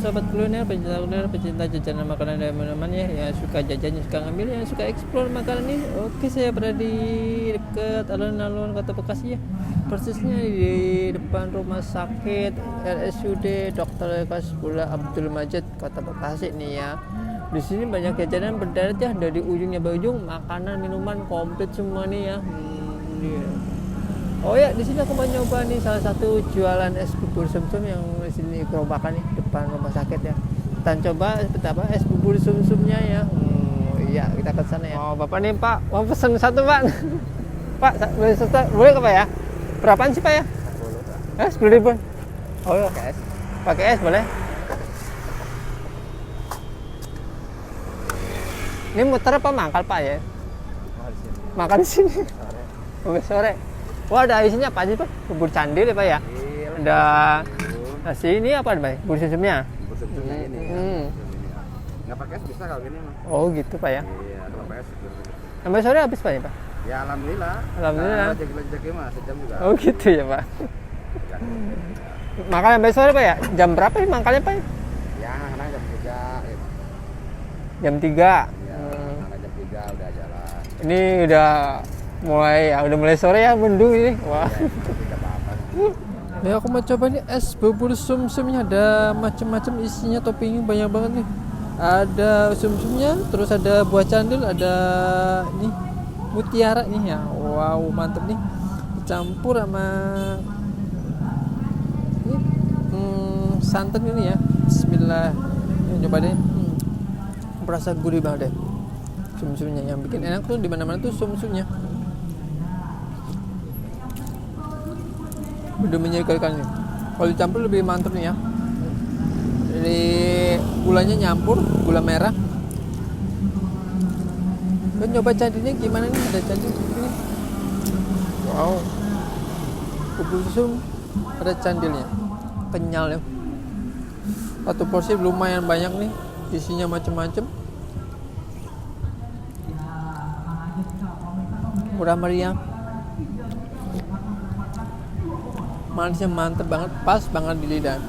sobat kuliner, pecinta jajanan makanan dan minuman ya, yang suka jajan, yang suka ngambil, yang suka explore makanan ini. Oke, saya berada di dekat alun-alun Kota Bekasi ya, persisnya di depan rumah sakit RSUD Dr. Kasbullah Abdul Majid Kota Bekasi nih ya. Di sini banyak jajanan berderet ya, dari ujungnya ke ujung, makanan, minuman komplit semua nih ya. Oh ya, di sini aku mau nyoba nih salah satu jualan es bubur sumsum yang di sini kerobakan nih depan rumah sakit ya. Kita coba seperti apa es bubur sumsumnya ya. Iya, kita ke sana ya. Oh, Bapak nih, Pak, mau pesen satu, Pak. Pak, boleh satu, boleh ke Pak ya? Berapaan sih, Pak ya? 10.000. Oh, iya. Pakai es. Pakai es boleh? Ini muter apa mangkal, Pak ya? Makan di sini. Oke, sore. Wah, ada isinya apa aja, Pak? Bubur candil ya, Pak ya? Iya, ada nasi ini apa, Pak? Bubur sumsumnya? bubur sumsumnya ini ya. Nggak pakai es bisa kalau gini mah. Oh, gitu, Pak ya? Iya, kalau pakai es gitu. Sampai sore habis, Pak ya, Pak? Ya alhamdulillah. Alhamdulillah. Nah, jagi mah sejam juga. Oh, gitu ya, Pak? Makan sampai sore, Pak ya? Jam berapa sih makannya, Pak? Ya, kadang jam 3 gitu. Jam 3. Ya, kadang jam 3 udah jalan. Ini udah mulai sore ya, mendung ini. Wah. Ya, tidak apa-apa. Ya, aku mau coba nih es bubur sumsumnya, ada macam-macam isinya, toppingnya banyak banget nih. Ada sumsumnya, terus ada buah candil, ada nih mutiara nih ya. Wow, mantep nih. Dicampur sama ini santan ini ya. Bismillah. Coba deh. Berasa gurih banget deh. Sumsumnya yang bikin enak tuh di mana-mana tuh sumsumnya. Udah menyegarkan nih. Kalau dicampur lebih mantap nih ya. Jadi gulanya nyampur, gula merah. Kan coba candilnya gimana nih? Ada candil ini. Wow. Bubur sum ada candilnya. Kenyal ya. Satu porsi lumayan banyak nih. Isinya macam-macam. Murah meriah. Manisnya mantep banget, pas banget di lidah.